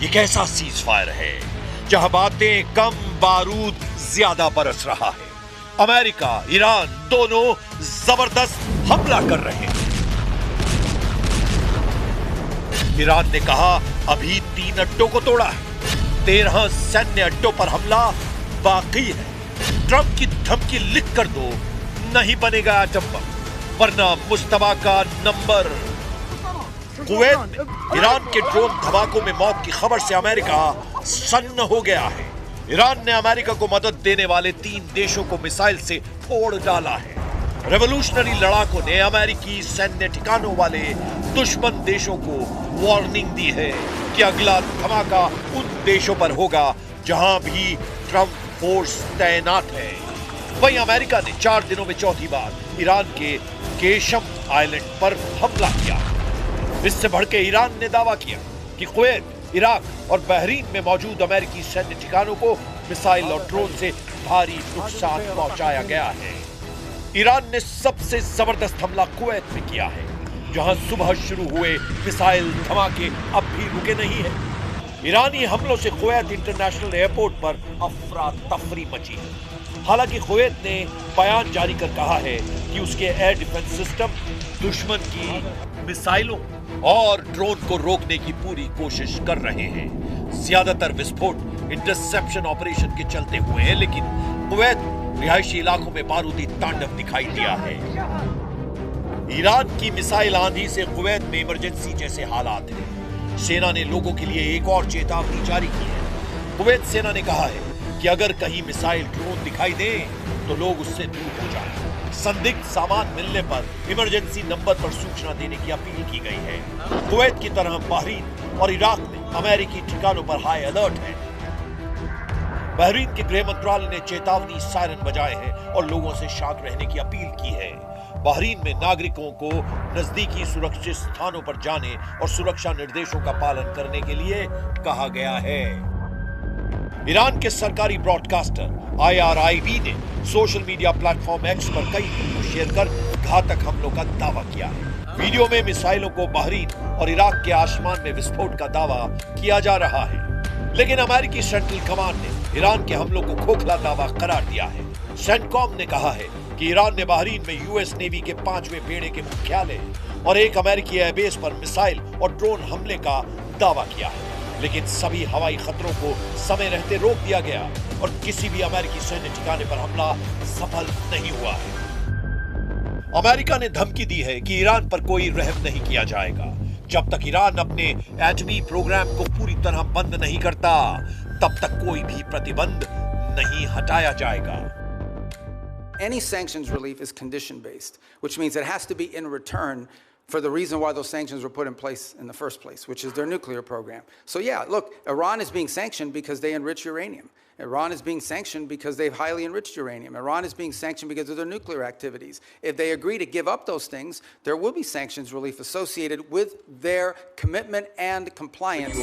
ये कैसा cease fire है जहां बातें कम, बारूद ज्यादा बरस रहा है। अमेरिका, ईरान दोनों जबरदस्त हमला कर रहे हैं। ईरान ने कहा अभी 3 अड्डों को तोड़ा है, 13 सैन्य अड्डों पर हमला बाकी है। ट्रंप की धमकी लिख कर दो, नहीं बनेगा एटम बम, वरना मुश्तबा का नंबर। कुवैत में ईरान के ड्रोन धमाकों में मौत की खबर से अमेरिका सन्न हो गया है। ईरान ने अमेरिका को मदद देने वाले 3 देशों को मिसाइल से फोड़ डाला है। रेवोल्यूशनरी लड़ाकों ने अमेरिकी सैन्य ठिकानों वाले दुश्मन देशों को वार्निंग दी है कि अगला धमाका उन देशों पर होगा जहां भी ट्रंप फोर्स तैनात है। वहीं अमेरिका ने 4 दिनों में चौथी बार ईरान के केशम आइलैंड पर हमला किया। इससे भड़के ईरान ने दावा किया कि कुवैत, इराक और बहरीन में मौजूद अमेरिकी सैन्य ठिकानों को मिसाइल और ड्रोन से भारी नुकसान पहुंचाया गया है। ईरान ने सबसे जबरदस्त हमला कुवैत में किया है, जहां सुबह शुरू हुए मिसाइल धमाके अब भी रुके नहीं है। ईरानी हमलों से कुवैत इंटरनेशनल एयरपोर्ट पर अफरा तफरी मची है। हालांकि कुवैत ने बयान जारी कर कहा है कि उसके एयर डिफेंस सिस्टम दुश्मन की मिसाइलों और ड्रोन को रोकने की पूरी कोशिश कर रहे हैं। ज्यादातर विस्फोट इंटरसेप्शन ऑपरेशन के चलते हुए हैं, लेकिन कुवैत रिहायशी इलाकों में बारूदी तांडव दिखाई दिया है। ईरान की मिसाइल आंधी से कुवैत में इमरजेंसी जैसे हालात हैं। सेना ने लोगों के लिए एक और चेतावनी जारी की है। कुवैत सेना ने कहा है कि अगर कहीं मिसाइल ड्रोन दिखाई दे तो लोग उससे दूर हो जाएं। संदिग्ध सामान मिलने पर इमरजेंसी नंबर पर सूचना देने की अपील की गई है। कुवैत की तरह बहरीन और इराक में अमेरिकी ठिकानों पर हाई अलर्ट है। बहरीन के गृह मंत्रालय ने चेतावनी सायरन बजाए हैं और लोगों से शांत रहने की अपील की है। बहरीन में नागरिकों को नजदीकी सुरक्षित स्थानों पर जाने और सुरक्षा निर्देशों का पालन करने के लिए कहा गया है। ईरान के सरकारी ब्रॉडकास्टर IRIB ने सोशल मीडिया प्लेटफॉर्म X पर कई वीडियो शेयर कर घातक हमलों का दावा किया है। वीडियो में मिसाइलों को बहरीन और इराक के आसमान में विस्फोट का दावा किया जा रहा है, लेकिन अमेरिकी सेंट्रल कमांड ने ईरान के हमलों को खोखला दावा करार दिया है। सेंटकॉम ने कहा है कि ईरान ने बहरीन में US नेवी के 5वें बेड़े के मुख्यालय और एक अमेरिकी एयरबेस पर मिसाइल और ड्रोन हमले का दावा किया है, लेकिन सभी हवाई खतरों को समय रहते रोक दिया गया और किसी भी अमेरिकी सैन्य ठिकाने पर हमला सफल नहीं हुआ है। अमेरिका ने धमकी दी है कि ईरान पर कोई रहम नहीं किया जाएगा। जब तक ईरान अपने एटमी प्रोग्राम को पूरी तरह बंद नहीं करता, तब तक कोई भी प्रतिबंध नहीं हटाया जाएगा। Any sanctions relief is condition based, which means it has to be in return for the reason why those sanctions were put in place in the first place, which is their nuclear program. So yeah, look, Iran is being sanctioned because they enrich uranium. Iran is being sanctioned because they've highly enriched uranium. Iran is being sanctioned because of their nuclear activities. If they agree to give up those things, there will be sanctions relief associated with their commitment and compliance.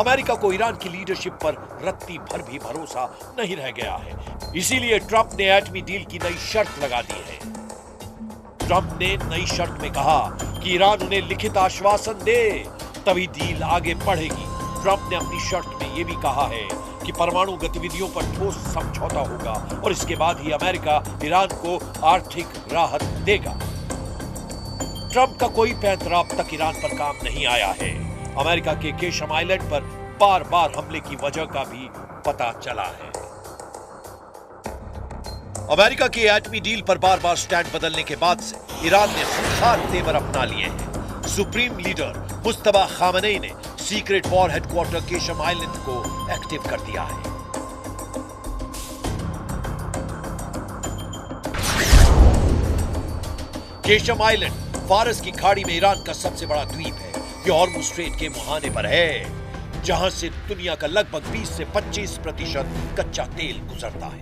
America को Iran की leadership पर रत्ती भर भी भरोसा नहीं रह गया है। इसीलिए ट्रंप ने एटमी डील की नई शर्त लगा दी है। ट्रंप ने नई शर्त में कहा कि ईरान उन्हें लिखित आश्वासन दे, तभी डील आगे बढ़ेगी। ट्रंप ने अपनी शर्त में यह भी कहा है कि परमाणु गतिविधियों पर ठोस समझौता होगा और इसके बाद ही अमेरिका ईरान को आर्थिक राहत देगा। ट्रंप का कोई पैंतरा अब तक ईरान पर काम नहीं आया है। अमेरिका के केशम आइलैंड पर बार-बार हमले की वजह का भी पता चला है। अमेरिका की एटमी डील पर बार-बार स्टैंड बदलने के बाद से ईरान ने खूंखार तेवर अपना लिए हैं। सुप्रीम लीडर मुस्तबा खामनेई ने secret war headquarter Qeshm island को एक्टिव कर दिया है। केशम आइलैंड फारस की खाड़ी में ईरान का सबसे बड़ा द्वीप है। यह हॉर्मुज़ स्ट्रेट के मुहाने पर है, जहां से दुनिया का लगभग 20 से 25% कच्चा तेल गुजरता है।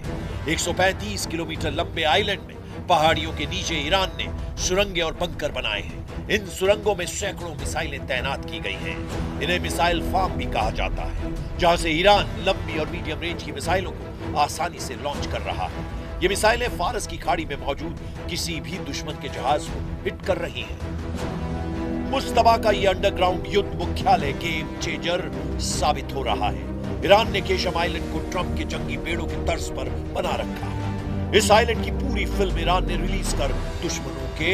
135 किलोमीटर लंबे आइलैंड में पहाड़ियों के नीचे ईरान ने सुरंगें और बंकर बनाए हैं। इन सुरंगों में सैकड़ों मिसाइलें तैनात की गई हैं। इन्हें मिसाइल फार्म भी कहा जाता है, जहां से ईरान लंबी और मीडियम रेंज की मिसाइलों को आसानी से लॉन्च कर रहा है। ये मिसाइलें फारस की खाड़ी में मौजूद किसी भी दुश्मन के जहाज को हिट कर रही हैं। मुश्तबा का ये अंडरग्राउंड युद्ध मुख्यालय गेम चेंजर साबित हो रहा है। ईरान ने केशम आइलैंड को ट्रंप के जंगी बेड़ों की तर्ज पर बना रखा है। इस आइलैंड की पूरी फिल्म ईरान ने रिलीज कर दुश्मनों के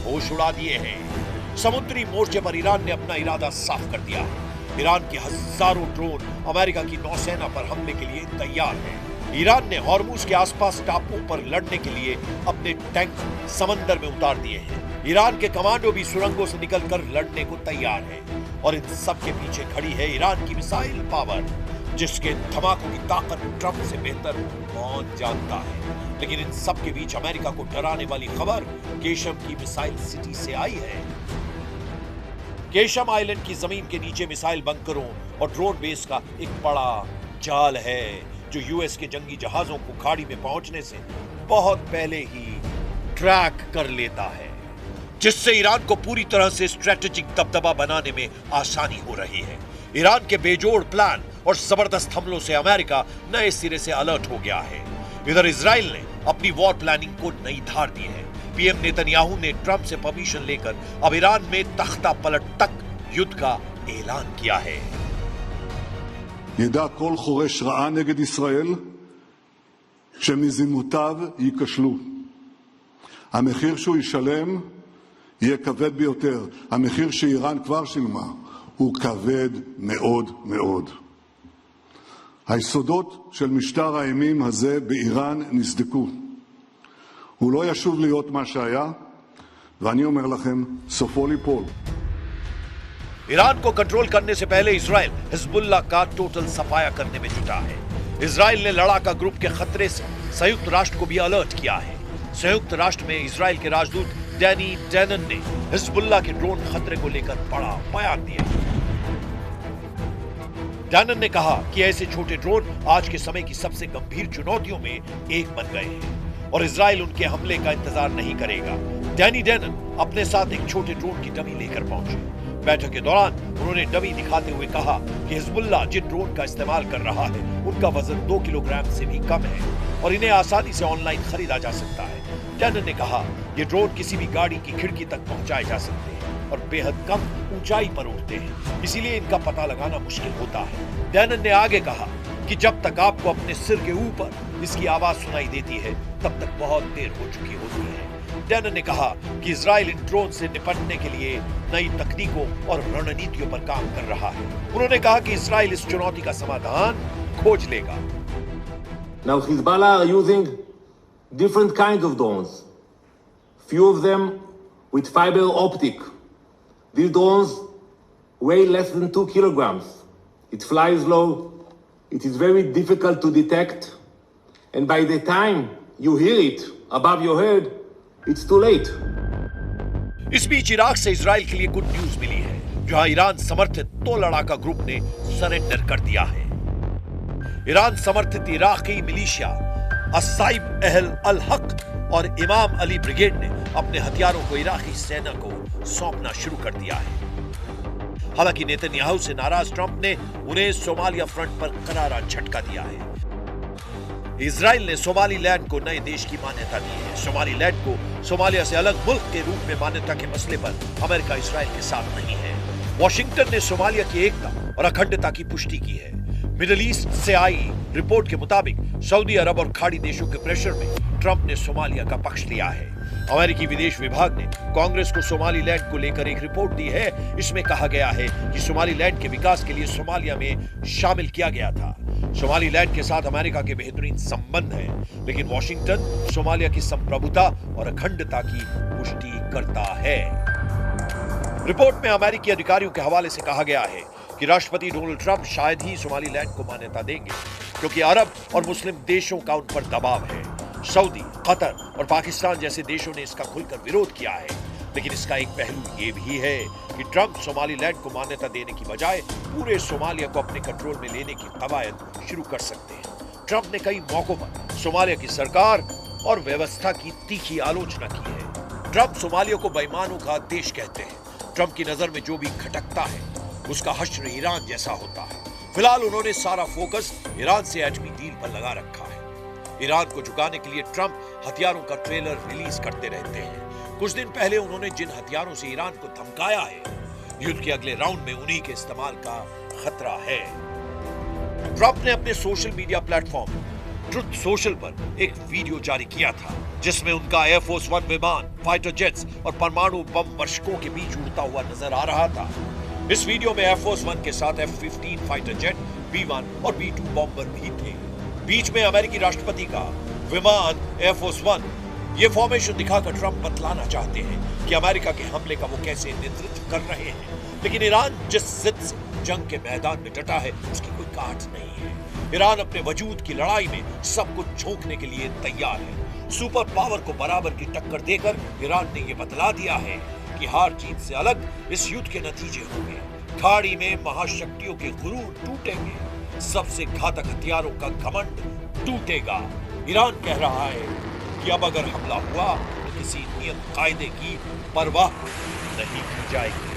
होश उड़ा दिए हैं। समुद्री मोर्चे पर ईरान ने अपना इरादा साफ कर दिया है। ईरान के हजारों ड्रोन अमेरिका की नौसेना पर हमले के लिए तैयार हैं। ईरान ने हॉर्मुज के आसपास टापुओं पर लड़ने के लिए अपने टैंक समंदर में उतार दिए हैं। ईरान के कमांडो भी सुरंगों से निकलकर लड़ने को तैयार हैं। और इन सब के पीछे खड़ी है ईरान की मिसाइल पावर, जिसके धमाकों की ताकत ट्रंप से बेहतर कौन जानता है। लेकिन इन सब के बीच अमेरिका को डराने वाली खबर केशम की मिसाइल सिटी से आई है। केशम आइलैंड की जमीन के नीचे मिसाइल बंकरों और ड्रोन बेस का एक बड़ा जाल है, जो यूएस के जंगी जहाजों को खाड़ी में पहुंचने से बहुत पहले ही ट्रैक कर लेता है, जिससे ईरान को पूरी तरह से स्ट्रेटेजिक दबदबा बनाने में आसानी हो रही है। ईरान के बेजोड़ प्लान और जबरदस्त हमलों से अमेरिका नए सिरे से अलर्ट हो गया है। इधर इजराइल ने अपनी वॉर प्लानिंग को नई धार दी है। पीएम नेतन्याहू ने ट्रंप से परमिशन लेकर अब ईरान में तख्ता पलट तक युद्ध का ऐलान किया है। ידע כל חורש רעה נגד ישראל שמזימותיו ייכשלו. המחיר שהוא ישלם יהיה כבד ביותר. המחיר שאיראן כבר שילמה הוא כבד מאוד מאוד. היסודות של משטר האימים הזה באיראן נסדקו. הוא לא ישוב להיות מה שהיה, ואני אומר לכם, סופו ליפול. ईरान को कंट्रोल करने से पहले इजराइल हिजबुल्लाह का टोटल सफाया करने में जुटा है। इजराइल ने लड़ाका ग्रुप के खतरे से संयुक्त राष्ट्र को भी अलर्ट किया है। संयुक्त राष्ट्र में इजराइल के राजदूत डैनी डैनन ने हिजबुल्लाह के ड्रोन खतरे को लेकर बड़ा बयान दिया। डैनन ने कहा कि ऐसे छोटे ड्रोन आज के समय की सबसे गंभीर चुनौतियों में एक बन गए हैं और इजराइल उनके हमले का इंतजार नहीं करेगा। डैनी डैनन अपने साथ एक छोटे ड्रोन की डमी लेकर पहुंचे। बैठक के दौरान उन्होंने डमी दिखाते हुए कहा कि हिजबुल्लाह जिन ड्रोन का इस्तेमाल कर रहा है उनका वजन 2 किलोग्राम से भी कम है और इन्हें आसानी से ऑनलाइन खरीदा जा सकता है। डैनन ने कहा ये ड्रोन किसी भी गाड़ी की खिड़की तक पहुंचाए जा सकते हैं और बेहद कम ऊंचाई पर उड़ते हैं, इसीलिए इनका पता लगाना मुश्किल होता है। डैनन ने आगे कहा कि जब तक आपको अपने सिर के ऊपर इसकी आवाज सुनाई देती है तब तक बहुत देर हो चुकी होती है। डैनन ने कहा कि इजराइल इन ड्रोन से निपटने के लिए नई तकनीकों और रणनीतियों पर काम कर रहा है। उन्होंने कहा कि इजराइल इस चुनौती का समाधान खोज लेगा। Now Hezbollah are using different kinds of drones. Few of them with fiber optic. These drones weigh less than 2 kilograms. It flies low. It is very difficult to detect. And by the time you hear it above your head, it's too late. इस बीच Iraq से Israel के लिए good news मिली है, जहां Iran समर्थित 2 लड़ाका group ने surrender कर दिया है। ईरान समर्थित इराकी मिलिशिया अस्साइब अहल अल हक और इमाम अली ब्रिगेड ने अपने हथियारों को इराकी सेना को सौंपना शुरू कर दिया है। हालांकि नेतन्याहू से नाराज ट्रंप ने उन्हें सोमालिया फ्रंट पर करारा झटका दिया है। इजराइल ने सोमालीलैंड को नए देश की मान्यता दी है। सोमालीलैंड को सोमालिया से अलग मुल्क के रूप में मान्यता के मसले पर अमेरिका इजराइल के साथ नहीं है। वॉशिंगटन ने सोमालिया की एकता और अखंडता की पुष्टि की है। मिडिल ईस्ट से आई रिपोर्ट के मुताबिक सऊदी अरब और खाड़ी देशों के प्रेशर में ट्रंप ने सोमालिया का पक्ष लिया है। अमेरिकी विदेश विभाग ने कांग्रेस को सोमालीलैंड को लेकर एक रिपोर्ट दी है। इसमें कहा गया है कि सोमालीलैंड के विकास के लिए सोमालिया में शामिल किया गया था। सोमालीलैंड के साथ अमेरिका के बेहतरीन संबंध हैं, लेकिन वॉशिंगटन सोमालिया की संप्रभुता और अखंडता की पुष्टि करता है। रिपोर्ट में अमेरिकी अधिकारियों के हवाले से कहा गया है कि राष्ट्रपति डोनाल्ड ट्रंप शायद ही सोमालीलैंड को मान्यता देंगे, क्योंकि अरब और मुस्लिम देशों का उन पर दबाव है। सऊदी, कतर और पाकिस्तान जैसे देशों ने इसका खुलकर विरोध किया है। लेकिन इसका एक पहलू ये भी है कि ट्रंप सोमालीलैंड को मान्यता देने की बजाय पूरे सोमालिया को अपने कंट्रोल में लेने की कवायद शुरू कर सकते हैं। ट्रंप ने कई मौकों पर सोमालिया की सरकार और व्यवस्था की तीखी आलोचना की है। ट्रंप सोमालिया को बेईमानों का देश कहते हैं। ट्रंप की नजर में जो भी खटकता है उसका हश्र ईरान जैसा होता है। फिलहाल उन्होंने सारा फोकस ईरान से एटमी डील पर लगा रखा है। ईरान को झुकाने के लिए ट्रंप हथियारों का ट्रेलर रिलीज करते रहते हैं। कुछ दिन पहले उन्होंने जिन हथियारों से ईरान को धमकाया है, युद्ध के अगले राउंड में उन्हीं के इस्तेमाल का खतरा है। ट्रंप ने अपने social media platform truth social पर एक वीडियो जारी किया था, जिसमें उनका एयरफोर्स वन विमान, फाइटर जेट्स और परमाणु बम वर्षकों के बीच उड़ता हुआ नजर आ रहा था। इस वीडियो में एयरफोर्स वन के साथ F-15 फाइटर जेट, B-1 और B-2 बॉम्बर भी थे। बीच में अमेरिकी राष्ट्रपति का विमान एयरफोर्स वन। ये फॉर्मेशन दिखाकर ट्रंप बतलाना चाहते हैं कि अमेरिका के हमले का वो कैसे नेतृत्व कर रहे हैं। लेकिन ईरान जिस जिद से जंग के मैदान में डटा है, उसकी कोई काट नहीं है। ईरान अपने वजूद की लड़ाई में सब कुछ झोंकने के लिए तैयार है। सुपर पावर को बराबर की टक्कर देकर ईरान ने यह बतला दिया है कि हार जीत से अलग इस युद्ध के नतीजे होंगे। खाड़ी में महाशक्तियों के गुरूर टूटेंगे, सबसे घातक हथियारों का घमंड टूटेगा। ईरान कह रहा है कि अब अगर हमला हुआ तो किसी नियम कायदे की परवाह नहीं की जाएगी।